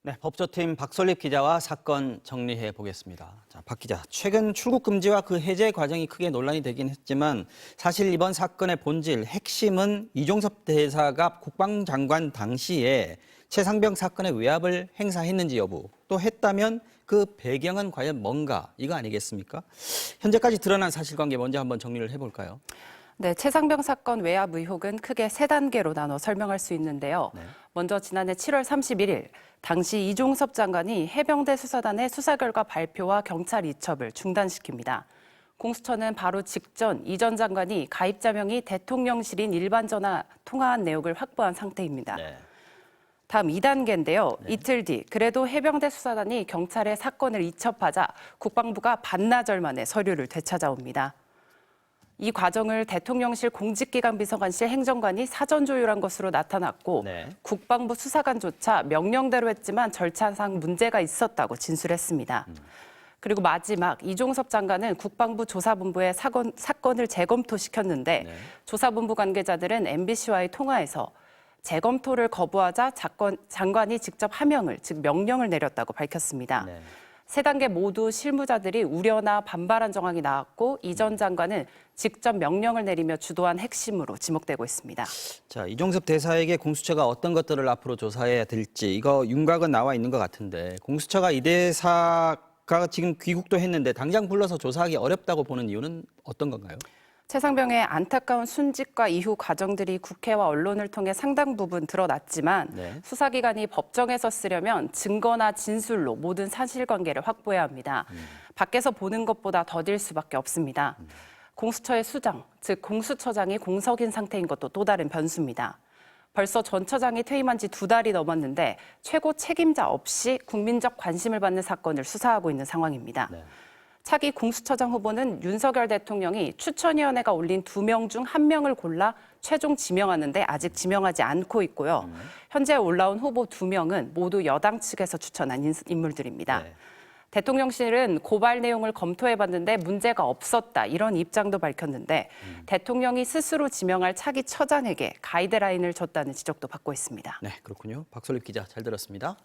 네, 법조팀 박설립 기자와 사건 정리해 보겠습니다. 자, 박 기자, 최근 출국 금지와 그 해제 과정이 크게 논란이 되긴 했지만 사실 이번 사건의 본질, 핵심은 이종섭 대사가 국방장관 당시에 최상병 사건의 외압을 행사했는지 여부, 또 했다면 그 배경은 과연 뭔가, 이거 아니겠습니까? 현재까지 드러난 사실관계 먼저 한번 정리를 해볼까요? 네, 최상병 사건 외압 의혹은 크게 세 단계로 나눠 설명할 수 있는데요. 네. 먼저 지난해 7월 31일, 당시 이종섭 장관이 해병대 수사단의 수사 결과 발표와 경찰 이첩을 중단시킵니다. 공수처는 바로 직전 이 전 장관이 가입자 명이 대통령실인 일반 전화 통화한 내역을 확보한 상태입니다. 네. 다음 2단계인데요. 네. 이틀 뒤 그래도 해병대 수사단이 경찰에 사건을 이첩하자 국방부가 반나절 만에 서류를 되찾아옵니다. 이 과정을 대통령실 공직기강 비서관실 행정관이 사전 조율한 것으로 나타났고 네. 국방부 수사관조차 명령대로 했지만 절차상 문제가 있었다고 진술했습니다. 그리고 마지막 이종섭 장관은 국방부 조사본부에 사건을 재검토시켰는데 네. 조사본부 관계자들은 MBC와의 통화에서 재검토를 거부하자 장관이 직접 하명을, 즉 명령을 내렸다고 밝혔습니다. 네. 세 단계 모두 실무자들이 우려나 반발한 정황이 나왔고 이 전 장관은 직접 명령을 내리며 주도한 핵심으로 지목되고 있습니다. 자, 이종섭 대사에게 공수처가 어떤 것들을 앞으로 조사해야 될지 이거 윤곽은 나와 있는 것 같은데 공수처가 이 대사가 지금 귀국도 했는데 당장 불러서 조사하기 어렵다고 보는 이유는 어떤 건가요? 최상병의 안타까운 순직과 이후 과정들이 국회와 언론을 통해 상당 부분 드러났지만 네. 수사기관이 법정에서 쓰려면 증거나 진술로 모든 사실관계를 확보해야 합니다. 밖에서 보는 것보다 더딜 수밖에 없습니다. 공수처의 수장, 즉 공수처장이 공석인 상태인 것도 또 다른 변수입니다. 벌써 전 처장이 퇴임한 지 2달이 넘었는데 최고 책임자 없이 국민적 관심을 받는 사건을 수사하고 있는 상황입니다. 네. 차기 공수처장 후보는 윤석열 대통령이 추천위원회가 올린 2명 중 1명을 골라 최종 지명하는데 아직 지명하지 않고 있고요. 현재 올라온 후보 2명은 모두 여당 측에서 추천한 인물들입니다. 네. 대통령실은 고발 내용을 검토해봤는데 문제가 없었다 이런 입장도 밝혔는데 대통령이 스스로 지명할 차기 처장에게 가이드라인을 줬다는 지적도 받고 있습니다. 네, 그렇군요. 박설립 기자 잘 들었습니다.